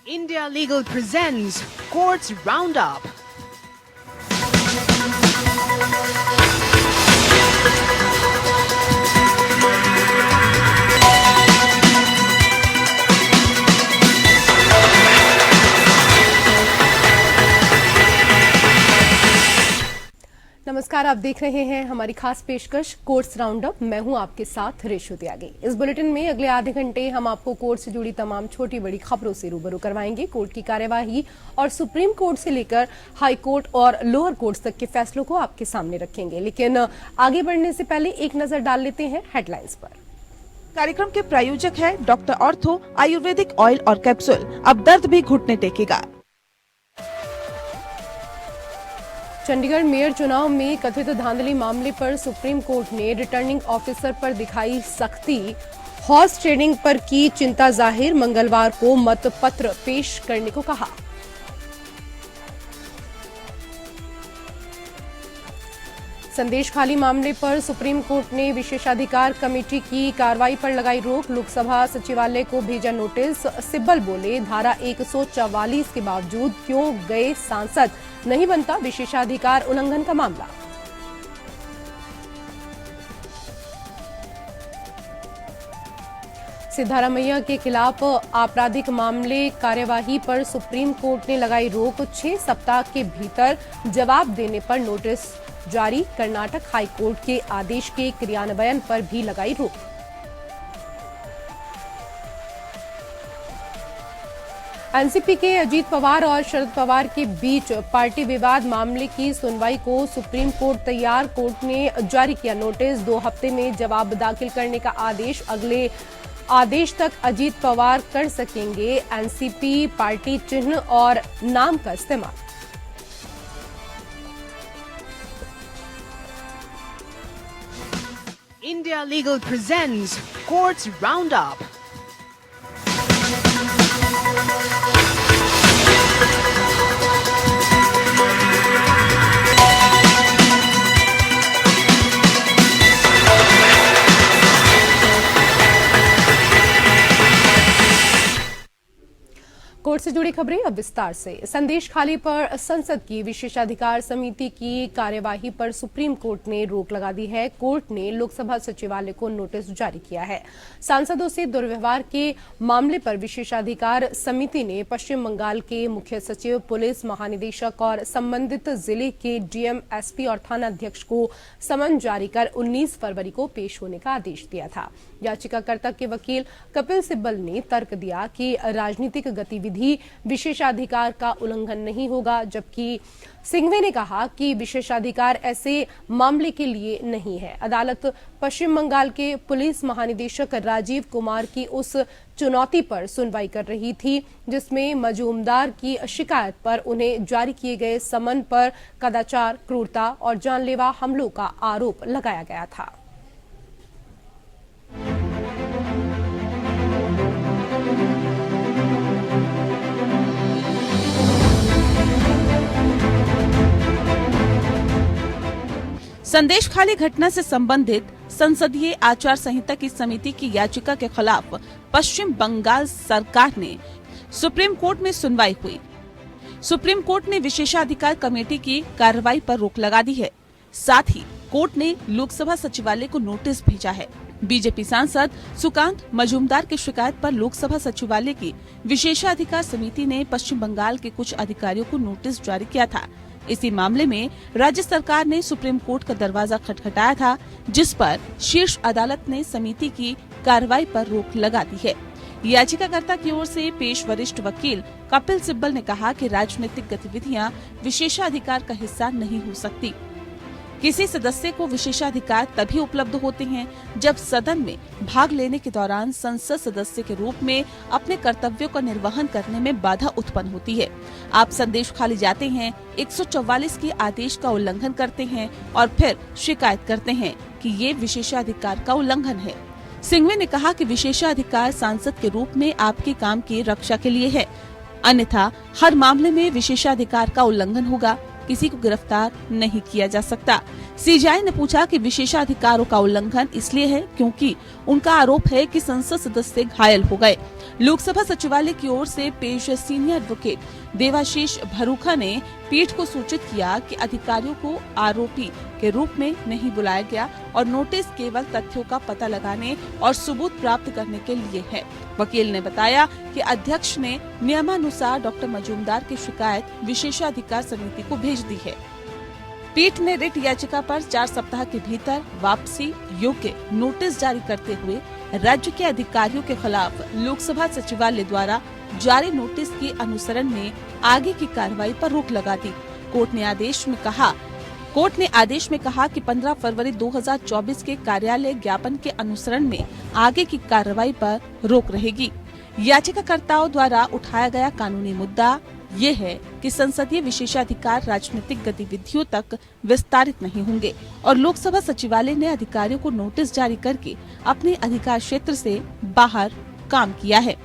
India Legal presents Courts Roundup. नमस्कार, आप देख रहे हैं हमारी खास पेशकश कोर्ट्स राउंडअप। मैं हूं आपके साथ रेशु त्यागी। इस बुलेटिन में अगले आधे घंटे हम आपको कोर्ट से जुड़ी तमाम छोटी बड़ी खबरों से रूबरू करवाएंगे। कोर्ट की कार्यवाही और सुप्रीम कोर्ट से लेकर हाई कोर्ट और लोअर कोर्ट तक के फैसलों को आपके सामने रखेंगे। लेकिन आगे बढ़ने से पहले एक नजर डाल लेते हैं हेडलाइंस पर। कार्यक्रम के प्रायोजक है डॉक्टर ऑर्थो आयुर्वेदिक ऑयल और कैप्सूल। अब दर्द भी घुटने टेकेगा। चंडीगढ़ मेयर चुनाव में कथित धांधली मामले पर सुप्रीम कोर्ट ने रिटर्निंग ऑफिसर पर दिखाई सख्ती। हॉर्स ट्रेडिंग पर की चिंता जाहिर, मंगलवार को मत पत्र पेश करने को कहा। संदेश खाली मामले पर सुप्रीम कोर्ट ने विशेषाधिकार कमेटी की कार्रवाई पर लगाई रोक। लोकसभा सचिवालय को भेजा नोटिस। सिब्बल बोले, धारा 144 के बावजूद क्यों गए सांसद, नहीं बनता विशेषाधिकार उल्लंघन का मामला। सिद्धारमैया के खिलाफ आपराधिक मामले कार्यवाही पर सुप्रीम कोर्ट ने लगाई रोक। 6 सप्ताह के भीतर जवाब देने पर नोटिस जारी। कर्नाटक हाई कोर्ट के आदेश के क्रियान्वयन पर भी लगाई रोक। एनसीपी के अजीत पवार और शरद पवार के बीच पार्टी विवाद मामले की सुनवाई को सुप्रीम कोर्ट तैयार। कोर्ट ने जारी किया नोटिस। 2 हफ्ते में जवाब दाखिल करने का आदेश। अगले आदेश तक अजीत पवार कर सकेंगे एनसीपी पार्टी चिन्ह और नाम का इस्तेमाल। India Legal presents Courts Roundup. Court से जुड़ी खबरें अब विस्तार से। संदेश खाली पर संसद की विशेषाधिकार समिति की कार्यवाही पर सुप्रीम कोर्ट ने रोक लगा दी है। कोर्ट ने लोकसभा सचिवालय को नोटिस जारी किया है। सांसदों से दुर्व्यवहार के मामले पर विशेषाधिकार समिति ने पश्चिम बंगाल के मुख्य सचिव, पुलिस महानिदेशक और संबंधित जिले के डीएम, एसपी और थाना अध्यक्ष को समन जारी कर 19 फरवरी को पेश होने का आदेश दिया था। याचिकाकर्ता के वकील कपिल सिब्बल ने तर्क दिया कि राजनीतिक गतिविधि विशेषाधिकार का उल्लंघन नहीं होगा, जबकि सिंघवी ने कहा कि विशेषाधिकार ऐसे मामले के लिए नहीं है। अदालत पश्चिम बंगाल के पुलिस महानिदेशक राजीव कुमार की उस चुनौती पर सुनवाई कर रही थी जिसमें मजूमदार की शिकायत पर उन्हें जारी किए गए समन पर कदाचार, क्रूरता और जानलेवा हमलों का आरोप लगाया गया था। संदेश खाली घटना से संबंधित संसदीय आचार संहिता की समिति की याचिका के खिलाफ पश्चिम बंगाल सरकार ने सुप्रीम कोर्ट में सुनवाई हुई। सुप्रीम कोर्ट ने विशेषाधिकार कमेटी की कार्रवाई पर रोक लगा दी है। साथ ही कोर्ट ने लोकसभा सचिवालय को नोटिस भेजा है। बीजेपी सांसद सुकांत मजूमदार की शिकायत पर लोकसभा सचिवालय की विशेषाधिकार समिति ने पश्चिम बंगाल के कुछ अधिकारियों को नोटिस जारी किया था। इसी मामले में राज्य सरकार ने सुप्रीम कोर्ट का दरवाजा खटखटाया था, जिस पर शीर्ष अदालत ने समिति की कार्रवाई पर रोक लगा दी है। याचिकाकर्ता की ओर से पेश वरिष्ठ वकील कपिल सिब्बल ने कहा कि राजनीतिक गतिविधियां विशेषाधिकार का हिस्सा नहीं हो सकती। किसी सदस्य को विशेषाधिकार तभी उपलब्ध होते हैं जब सदन में भाग लेने के दौरान संसद सदस्य के रूप में अपने कर्तव्यों का निर्वहन करने में बाधा उत्पन्न होती है। आप संदेश खाली जाते हैं, 144 के आदेश का उल्लंघन करते हैं और फिर शिकायत करते हैं कि ये विशेषाधिकार का उल्लंघन है। सिंघवी ने कहा कि विशेषाधिकार सांसद के रूप में आपके काम की रक्षा के लिए है, अन्यथा हर मामले में विशेषाधिकार का उल्लंघन होगा। किसी को गिरफ्तार नहीं किया जा सकता। सीजेआई ने पूछा कि विशेषाधिकारों का उल्लंघन इसलिए है क्योंकि उनका आरोप है कि संसद सदस्य घायल हो गए। लोकसभा सचिवालय की ओर से पेश सीनियर एडवोकेट देवाशीष भरूखा ने पीठ को सूचित किया कि अधिकारियों को आरोपी के रूप में नहीं बुलाया गया और नोटिस केवल तथ्यों का पता लगाने और सबूत प्राप्त करने के लिए है। वकील ने बताया कि अध्यक्ष ने नियमानुसार डॉक्टर मजूमदार की शिकायत विशेषाधिकार समिति को भेज दी है। पीठ ने रिट याचिका पर 4 सप्ताह के भीतर वापसी योग्य नोटिस जारी करते हुए राज्य के अधिकारियों के खिलाफ लोकसभा सचिवालय द्वारा जारी नोटिस के अनुसरण में आगे की कार्रवाई पर रोक लगा दी। कोर्ट ने आदेश में कहा कि 15 फरवरी 2024 के कार्यालय ज्ञापन के अनुसरण में आगे की कार्रवाई पर रोक रहेगी। याचिकाकर्ताओं द्वारा उठाया गया कानूनी मुद्दा ये है कि संसदीय विशेषाधिकार राजनीतिक गतिविधियों तक विस्तारित नहीं होंगे और लोकसभा सचिवालय ने अधिकारियों को नोटिस जारी करके अपने अधिकार क्षेत्र से बाहर काम किया है।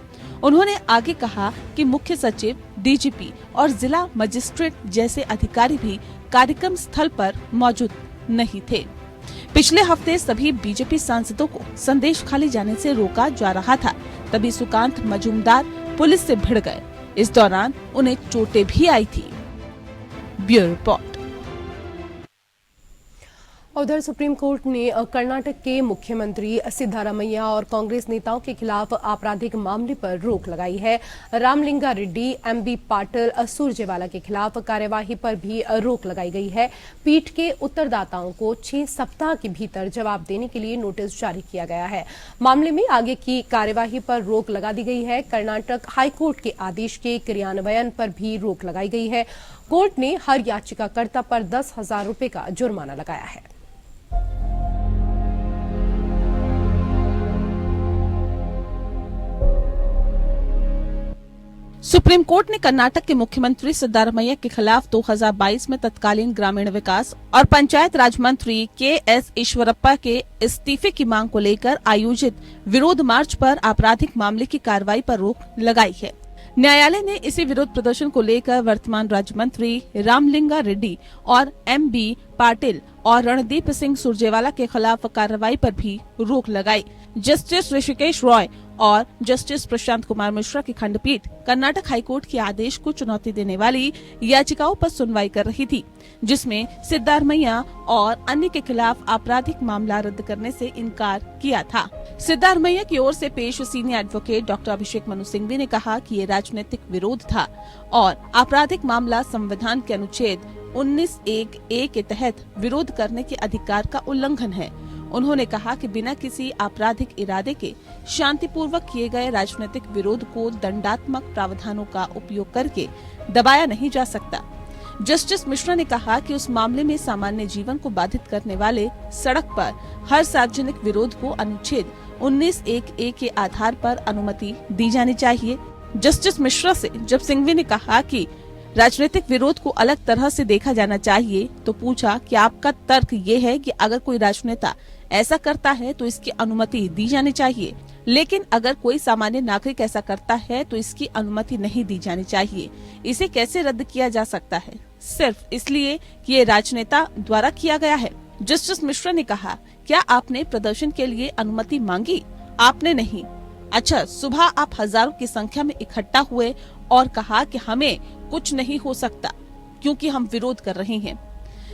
उन्होंने आगे कहा कि मुख्य सचिव, डीजीपी और जिला मजिस्ट्रेट जैसे अधिकारी भी कार्यक्रम स्थल पर मौजूद नहीं थे। पिछले हफ्ते सभी बीजेपी सांसदों को संदेश खाली जाने से रोका जा रहा था, तभी सुकांत मजूमदार पुलिस से भिड़ गए। इस दौरान उन्हें चोटें भी आई थी। Bureau report. उधर सुप्रीम कोर्ट ने कर्नाटक के मुख्यमंत्री सिद्धारमैया और कांग्रेस नेताओं के खिलाफ आपराधिक मामले पर रोक लगाई है। रामलिंगा रेड्डी, एमबी पाटिल, सुरजेवाला के खिलाफ कार्यवाही पर भी रोक लगाई गई है। पीठ के उत्तरदाताओं को 6 सप्ताह के भीतर जवाब देने के लिए नोटिस जारी किया गया है। मामले में आगे की कार्यवाही पर रोक लगा दी गई है। कर्नाटक हाईकोर्ट के आदेश के क्रियान्वयन पर भी रोक लगाई गई है। कोर्ट ने हर याचिकाकर्ता पर 10,000 रुपए का जुर्माना लगाया है। सुप्रीम कोर्ट ने कर्नाटक के मुख्यमंत्री सिद्धारमैया के खिलाफ 2022 में तत्कालीन ग्रामीण विकास और पंचायत राज मंत्री के.एस. ईश्वरप्पा के इस्तीफे की मांग को लेकर आयोजित विरोध मार्च पर आपराधिक मामले की कार्रवाई पर रोक लगाई है। न्यायालय ने इसी विरोध प्रदर्शन को लेकर वर्तमान राज्य मंत्री रामलिंगा रेड्डी और एमबी पाटिल और रणदीप सिंह सुरजेवाला के खिलाफ कार्रवाई पर भी रोक लगाई। जस्टिस ऋषिकेश रॉय और जस्टिस प्रशांत कुमार मिश्रा की खंडपीठ कर्नाटक हाईकोर्ट के आदेश को चुनौती देने वाली याचिकाओं पर सुनवाई कर रही थी, जिसमें सिद्धारमैया और अन्य के खिलाफ आपराधिक मामला रद्द करने से इनकार किया था। सिद्धारमैया की ओर से पेश senior advocate doctor Abhishek Manu Singhvi ने कहा कि ये राजनीतिक विरोध था और आपराधिक मामला संविधान के अनुच्छेद 19(1)(a) के तहत विरोध करने के अधिकार का उल्लंघन है। उन्होंने कहा कि बिना किसी आपराधिक इरादे के शांतिपूर्वक किए गए राजनीतिक विरोध को दंडात्मक प्रावधानों का उपयोग करके दबाया नहीं जा सकता। जस्टिस मिश्रा ने कहा कि उस मामले में सामान्य जीवन को बाधित करने वाले सड़क पर हर सार्वजनिक विरोध को अनुच्छेद 19(1)(a) के आधार पर अनुमति दी जानी चाहिए। जस्टिस मिश्रा से जब सिंघवी ने कहा कि राजनीतिक विरोध को अलग तरह से देखा जाना चाहिए, तो पूछा कि आपका तर्क ये है कि अगर कोई राजनेता ऐसा करता है तो इसकी अनुमति दी जानी चाहिए, लेकिन अगर कोई सामान्य नागरिक ऐसा करता है तो इसकी अनुमति नहीं दी जानी चाहिए। इसे कैसे रद्द किया जा सकता है सिर्फ इसलिए कि ये राजनेता द्वारा किया गया है। जस्टिस मिश्रा ने कहा, क्या आपने प्रदर्शन के लिए अनुमति मांगी? आपने नहीं। अच्छा, सुबह आप हजारों की संख्या में इकट्ठा हुए और कहा कि हमें कुछ नहीं हो सकता क्योंकि हम विरोध कर रहे हैं।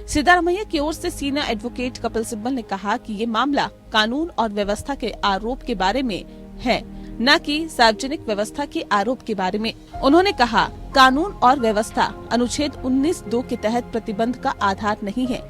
सिद्धारमैया की ओर से सीनियर एडवोकेट कपिल सिब्बल ने कहा कि ये मामला कानून और व्यवस्था के आरोप के बारे में है, न कि सार्वजनिक व्यवस्था के आरोप के बारे में। उन्होंने कहा, कानून और व्यवस्था अनुच्छेद 19(2) के तहत प्रतिबंध का आधार नहीं है,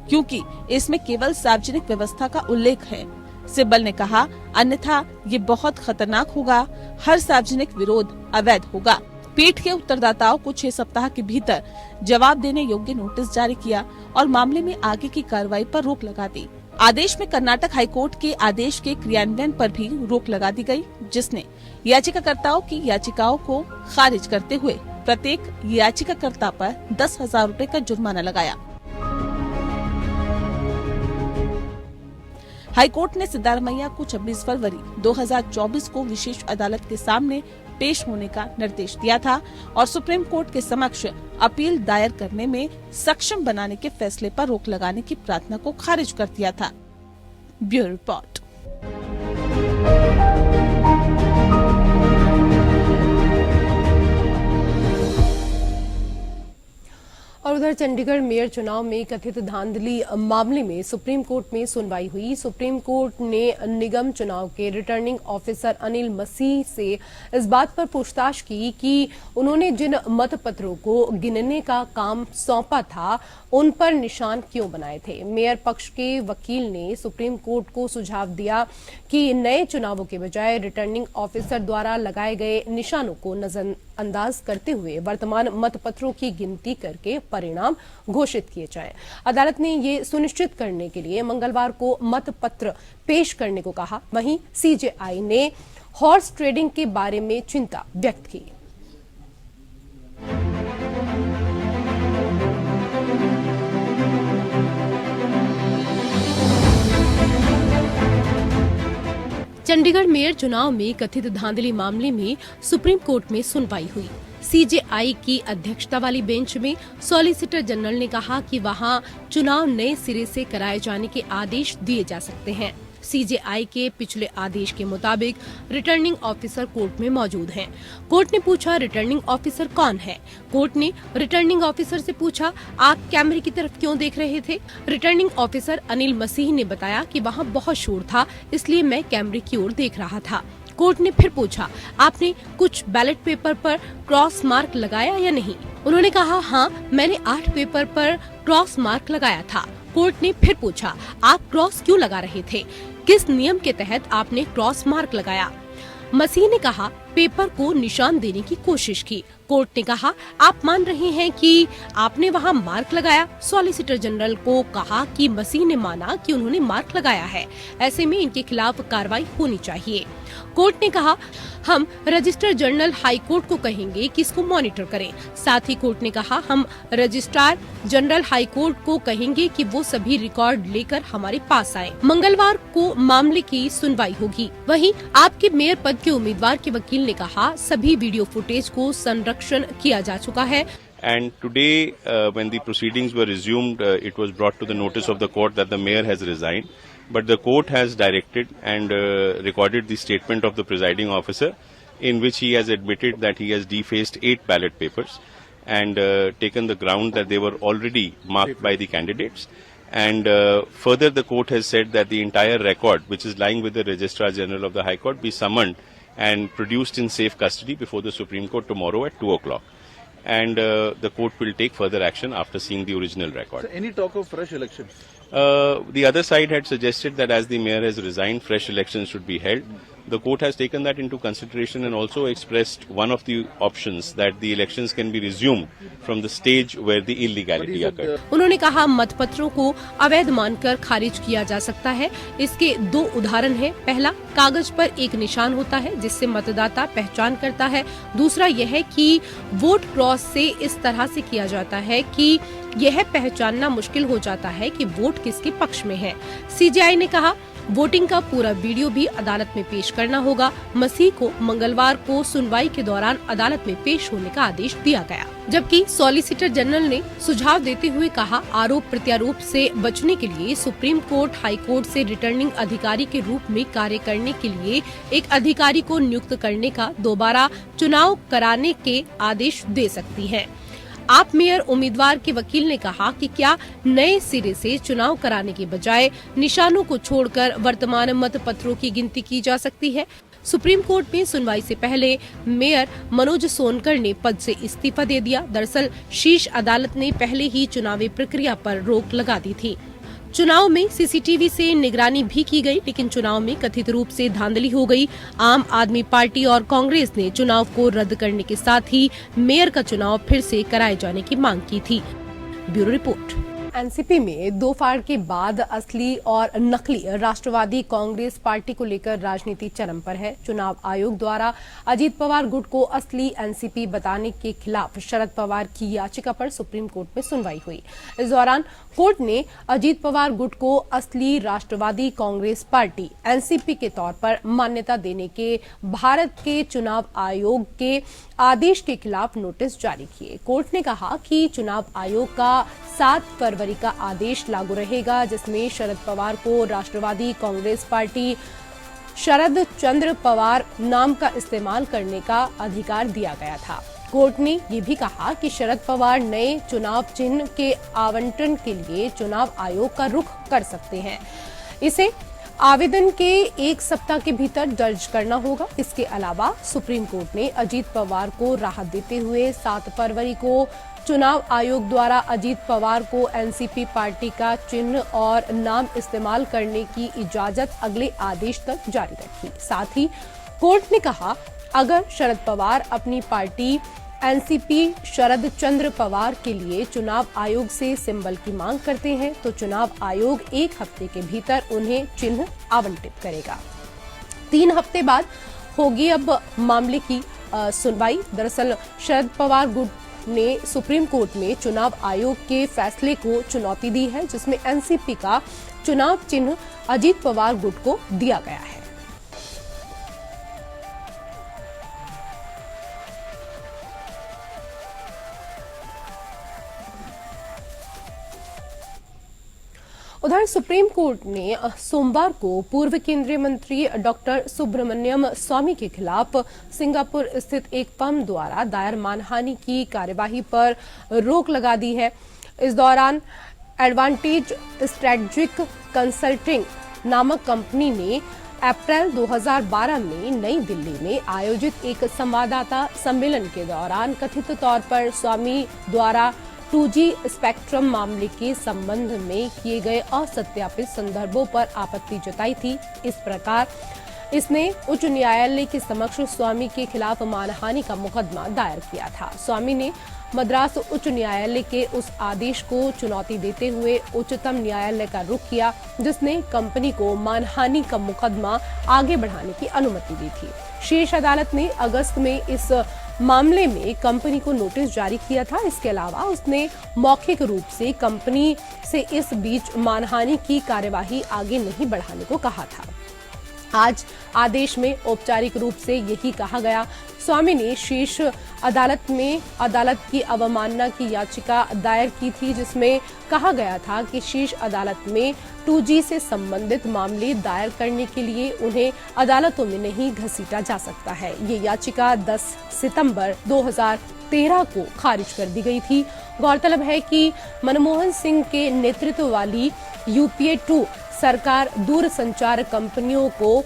क्योंकि इसमें केवल सार्वजनिक व्यवस्था का उल्लेख है। सिब्बल ने कहा, अन्यथा ये बहुत खतरनाक होगा, हर सार्वजनिक विरोध अवैध होगा। पीठ के उत्तरदाताओं को 6 सप्ताह के भीतर जवाब देने योग्य नोटिस जारी किया और मामले में आगे की कार्रवाई पर रोक लगा दी। आदेश में कर्नाटक हाईकोर्ट के आदेश के क्रियान्वयन पर भी रोक लगा दी गई, जिसने याचिकाकर्ताओं की याचिकाओं को खारिज करते हुए प्रत्येक याचिकाकर्ता पर 10,000 रुपए का जुर्माना लगाया। हाईकोर्ट ने सिद्धारमैया को 26 फरवरी 2024 को विशेष अदालत के सामने पेश होने का निर्देश दिया था और सुप्रीम कोर्ट के समक्ष अपील दायर करने में सक्षम बनाने के फैसले पर रोक लगाने की प्रार्थना को खारिज कर दिया था। Bureau report. और उधर चंडीगढ़ मेयर चुनाव में कथित धांधली मामले में सुप्रीम कोर्ट में सुनवाई हुई। सुप्रीम कोर्ट ने निगम चुनाव के रिटर्निंग ऑफिसर अनिल मसीह से इस बात पर पूछताछ की कि उन्होंने जिन मतपत्रों को गिनने का काम सौंपा था उन पर निशान क्यों बनाए थे। मेयर पक्ष के वकील ने सुप्रीम कोर्ट को सुझाव दिया कि नए चुनावों के बजाय रिटर्निंग ऑफिसर द्वारा लगाए गए निशानों को नजरअंदाज करते हुए वर्तमान मतपत्रों की गिनती करके परिणाम घोषित किए जाएं। अदालत ने ये सुनिश्चित करने के लिए मंगलवार को मतपत्र पेश करने को कहा। वहीं सीजेआई ने हॉर्स ट्रेडिंग के बारे में चिंता व्यक्त की। चंडीगढ़ मेयर चुनाव में कथित धांधली मामले में सुप्रीम कोर्ट में सुनवाई हुई। सीजेआई की अध्यक्षता वाली बेंच में सॉलिसिटर जनरल ने कहा कि वहां चुनाव नए सिरे से कराए जाने के आदेश दिए जा सकते हैं। सीजेआई के पिछले आदेश के मुताबिक रिटर्निंग ऑफिसर कोर्ट में मौजूद हैं। कोर्ट ने पूछा रिटर्निंग ऑफिसर कौन है। कोर्ट ने रिटर्निंग ऑफिसर से पूछा आप कैमरे की तरफ क्यों देख रहे थे। रिटर्निंग ऑफिसर अनिल मसीह ने बताया कि वहां बहुत शोर था इसलिए मैं कैमरे की ओर देख रहा था। कोर्ट ने फिर पूछा आपने कुछ बैलेट पेपर पर क्रॉस मार्क लगाया या नहीं। उन्होंने कहा हाँ मैंने 8 पेपर पर क्रॉस मार्क लगाया था। कोर्ट ने फिर पूछा आप क्रॉस क्यों लगा रहे थे, किस नियम के तहत आपने क्रॉस मार्क लगाया। मसीह ने कहा पेपर को निशान देने की कोशिश की। कोर्ट ने कहा आप मान रहे हैं कि आपने वहां मार्क लगाया। सॉलिसिटर जनरल को कहा कि मसीह ने माना कि उन्होंने मार्क लगाया है, ऐसे में इनके खिलाफ कार्रवाई होनी चाहिए। कोर्ट ने कहा हम रजिस्ट्रार जनरल हाई कोर्ट को कहेंगे कि इसको मॉनिटर करें। साथ ही कोर्ट ने कहा हम रजिस्ट्रार जनरल हाई कोर्ट को कहेंगे कि वो सभी रिकॉर्ड लेकर हमारे पास आए। मंगलवार को मामले की सुनवाई होगी। वहीं आपके मेयर पद के उम्मीदवार के वकील ने कहा सभी वीडियो फुटेज को संरक्षण किया जा चुका है। And today, when the proceedings were resumed, it was brought to the notice of the court that the mayor has resigned. But the court has directed and recorded the statement of the presiding officer, in which he has admitted that he has defaced 8 ballot papers and taken the ground that they were already marked by the candidates. And further, the court has said that the entire record, which is lying with the Registrar General of the High Court, be summoned and produced in safe custody before the Supreme Court tomorrow at 2 o'clock. And the court will take further action after seeing the original record. So any talk of fresh elections? The other side had suggested that as the mayor has resigned, fresh elections should be held. The court has taken that into consideration and also expressed one of the options that the elections can be resumed from the stage where the illegality occurred. उन्होंने कहा मतपत्रों को अवैध मानकर खारिज किया जा सकता है। इसके 2 उदाहरण हैं। पहला, कागज पर एक निशान होता है जिससे मतदाता पहचान करता है। दूसरा यह है कि वोट क्रॉस से इस तरह से किया जाता है कि यह पहचानना मुश्किल हो जाता है कि वोट किसके पक्ष में है। सीजेआई ने कहा वोटिंग का पूरा वीडियो भी अदालत में पेश करना होगा। मसीह को मंगलवार को सुनवाई के दौरान अदालत में पेश होने का आदेश दिया गया। जबकि सॉलिसिटर जनरल ने सुझाव देते हुए कहा आरोप प्रत्यारोप से बचने के लिए सुप्रीम कोर्ट हाई कोर्ट से रिटर्निंग अधिकारी के रूप में कार्य करने के लिए एक अधिकारी को नियुक्त करने का दोबारा चुनाव कराने के आदेश दे सकती है। आप मेयर उम्मीदवार के वकील ने कहा कि क्या नए सिरे से चुनाव कराने के बजाय निशानों को छोड़कर वर्तमान मतपत्रों की गिनती की जा सकती है। सुप्रीम कोर्ट में सुनवाई से पहले मेयर मनोज सोनकर ने पद से इस्तीफा दे दिया। दरअसल शीर्ष अदालत ने पहले ही चुनावी प्रक्रिया पर रोक लगा दी थी। चुनाव में सीसीटीवी से निगरानी भी की गई, लेकिन चुनाव में कथित रूप से धांधली हो गई। आम आदमी पार्टी और कांग्रेस ने चुनाव को रद्द करने के साथ ही मेयर का चुनाव फिर से कराए जाने की मांग की थी। Bureau report. एनसीपी में दो फाड़ के बाद असली और नकली राष्ट्रवादी कांग्रेस पार्टी को लेकर राजनीति चरम पर है। चुनाव आयोग द्वारा अजीत पवार गुट को असली एनसीपी बताने के खिलाफ शरद पवार की याचिका पर सुप्रीम कोर्ट में सुनवाई हुई। इस दौरान कोर्ट ने अजीत पवार गुट को असली राष्ट्रवादी कांग्रेस पार्टी एनसीपी के तौर पर मान्यता देने के भारत के चुनाव आयोग के आदेश के खिलाफ नोटिस जारी किए। कोर्ट ने कहा कि चुनाव आयोग का 7 फरवरी का आदेश लागू रहेगा, जिसमें शरद पवार को राष्ट्रवादी कांग्रेस पार्टी शरद चंद्र पवार नाम का इस्तेमाल करने का अधिकार दिया गया था। कोर्ट ने ये भी कहा कि शरद पवार नए चुनाव चिन्ह के आवंटन के लिए चुनाव आयोग का रुख कर सकते हैं। इसे आवेदन के 1 सप्ताह के भीतर दर्ज करना होगा। इसके अलावा सुप्रीम कोर्ट ने अजीत पवार को राहत देते हुए 7 फरवरी को चुनाव आयोग द्वारा अजीत पवार को एनसीपी पार्टी का चिन्ह और नाम इस्तेमाल करने की इजाजत अगले आदेश तक जारी रखी। साथ ही कोर्ट ने कहा, अगर शरद पवार अपनी पार्टी एनसीपी शरद चंद्र पवार के लिए चुनाव आयोग से सिंबल की मांग करते हैं तो चुनाव आयोग 1 हफ्ते के भीतर उन्हें चिन्ह आवंटित करेगा। 3 हफ्ते बाद होगी अब मामले की सुनवाई। दरअसल शरद पवार गुट ने सुप्रीम कोर्ट में चुनाव आयोग के फैसले को चुनौती दी है, जिसमें एनसीपी का चुनाव चिन्ह अजीत पवार गुट को दिया गया है। उधर सुप्रीम कोर्ट ने सोमवार को पूर्व केंद्रीय मंत्री डॉक्टर सुब्रमण्यम स्वामी के खिलाफ सिंगापुर स्थित एक फर्म द्वारा दायर मानहानि की कार्यवाही पर रोक लगा दी है। इस दौरान एडवांटेज स्ट्रेटेजिक कंसल्टिंग नामक कंपनी ने अप्रैल 2012 में नई दिल्ली में आयोजित एक संवाददाता सम्मेलन के दौरान कथित तौर पर स्वामी द्वारा 2G स्पेक्ट्रम मामले के संबंध में किए गए असत्यापित संदर्भों पर आपत्ति जताई थी। इस प्रकार इसने उच्च न्यायालय के समक्ष स्वामी के खिलाफ मानहानि का मुकदमा दायर किया था। स्वामी ने मद्रास उच्च न्यायालय के उस आदेश को चुनौती देते हुए उच्चतम न्यायालय का रुख किया, जिसने कंपनी को मानहानि का मुकदमा आगे बढ़ाने की अनुमति दी थी। शीर्ष अदालत ने अगस्त में इस मामले में कंपनी को नोटिस जारी किया था। इसके अलावा उसने मौखिक रूप से कंपनी से इस बीच मानहानि की कार्यवाही आगे नहीं बढ़ाने को कहा था। आज आदेश में औपचारिक रूप से यही कहा गया। स्वामी ने शीर्ष अदालत में अदालत की अवमानना की याचिका दायर की थी, जिसमें कहा गया था कि शीर्ष अदालत में 2G से संबंधित मामले दायर करने के लिए उन्हें अदालतों में नहीं घसीटा जा सकता है। ये याचिका 10 सितंबर 2013 को खारिज कर दी गई थी। गौरतलब है कि मनमोहन सिंह के नेतृत्व वाली UPA 2 सरकार दूरसंचार कंपनियों को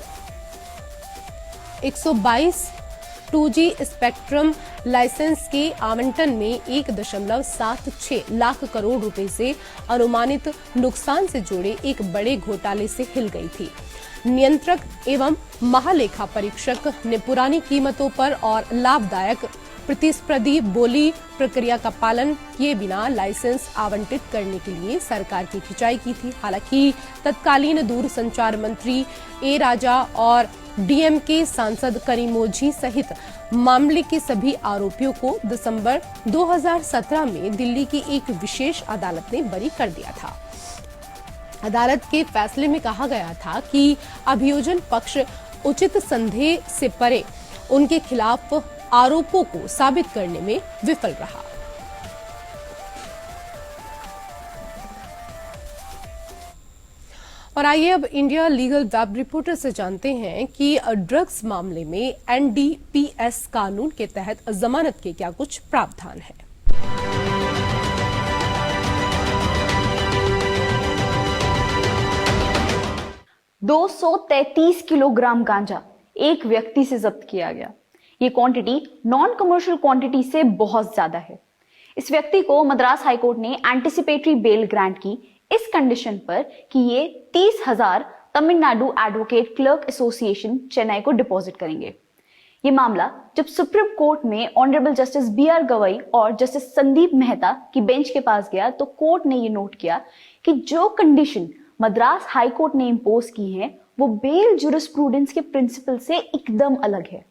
122 2G स्पेक्ट्रम लाइसेंस के आवंटन में 1.76 लाख करोड़ रुपए से अनुमानित नुकसान से जुड़े एक बड़े घोटाले से हिल गई थी। नियंत्रक एवं महालेखा परीक्षक ने पुरानी कीमतों पर और लाभदायक प्रतिस्पर्धी बोली प्रक्रिया का पालन किए बिना लाइसेंस आवंटित करने के लिए सरकार की खिंचाई की थी। हालांकि तत्कालीन दूरसंचार मंत्री ए राजा और DMK सांसद करीमोझी सहित मामले के सभी आरोपियों को दिसंबर 2017 में दिल्ली की एक विशेष अदालत ने बरी कर दिया था। अदालत के फैसले में कहा गया था कि अभियोजन पक्ष उचित संदेह से परे उनके खिलाफ आरोपों को साबित करने में विफल रहा। और आइए अब इंडिया लीगल वेब रिपोर्टर से जानते हैं कि ड्रग्स मामले में NDPS कानून के तहत जमानत के क्या कुछ प्रावधान है। 233 किलोग्राम गांजा एक व्यक्ति से जब्त किया गया। ये क्वांटिटी नॉन कमर्शियल क्वांटिटी से बहुत ज्यादा है। इस व्यक्ति को मद्रास हाईकोर्ट ने एंटिसिपेटरी बेल ग्रांट की इस कंडीशन पर कि ये 30,000 Tamil Nadu advocate clerk association Chennai को डिपॉजिट करेंगे। ये मामला जब सुप्रीम कोर्ट में ऑनरेबल जस्टिस बी.आर. गवई और जस्टिस संदीप मेहता की बेंच के पास गया तो कोर्ट ने ये नोट किया कि जो कंडीशन मद्रास हाई कोर्ट ने इंपोज की है वो बेल जुरिस्प्रूडेंस के प्रिंसिपल से एकदम अलग है।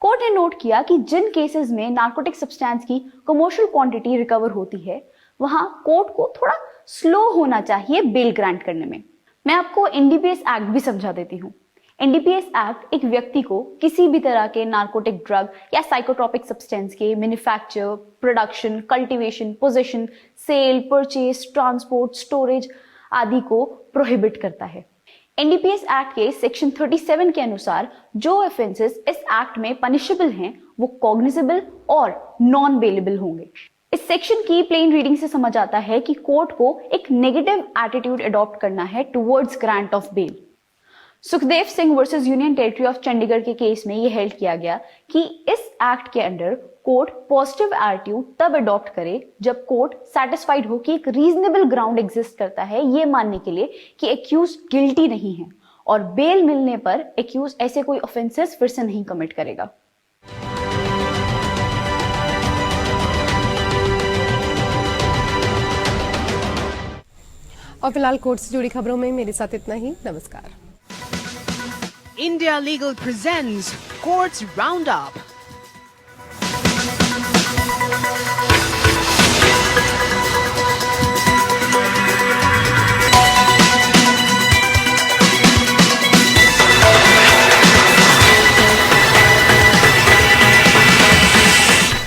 कोर्ट ने नोट किया कि जिन केसेस में नार्कोटिक सब्सटेंस की कमर्शियल क्वांटिटी रिकवर होती है वहां कोर्ट को थोड़ा स्लो होना चाहिए बेल ग्रांट करने में। मैं आपको एनडीपीएस एक्ट भी समझा देती हूँ। एनडीपीएस एक्ट एक व्यक्ति को किसी भी तरह के नार्कोटिक ड्रग या साइकोट्रोपिक सब्सटेंस के manufacture, production, cultivation, possession, sale, purchase, transport, storage आदि को प्रोहिबिट करता है। एनडीपीएस एक्ट के सेक्शन 37 के अनुसार जो ऑफेंसेस इस एक्ट में पनिशेबल हैं वो कॉग्निजेबल और नॉन बेलेबल होंगे। इस सेक्शन की प्लेन रीडिंग से समझ आता है कि कोर्ट को एक नेगेटिव एटीट्यूड अडॉप्ट करना है towards grant of bail. Sukhdev Singh versus union territory of Chandigarh के केस में यह हेल्ड किया गया कि इस एक्ट के अंडर कोर्ट पॉजिटिव एटीट्यूड तब अडॉप्ट करे जब कोर्ट सैटिस्फाइड हो कि एक रीजनेबल ग्राउंड एग्जिस्ट करता है ये मानने के लिए कि एक्यूज गिल्टी नहीं है और बेल मिलने पर एक्यूज ऐसे कोई ऑफेंसेस फिर से नहीं कमिट करेगा। और फिलहाल कोर्ट से जुड़ी खबरों में मेरे साथ इतना ही। नमस्कार। India Legal presents Courts Roundup.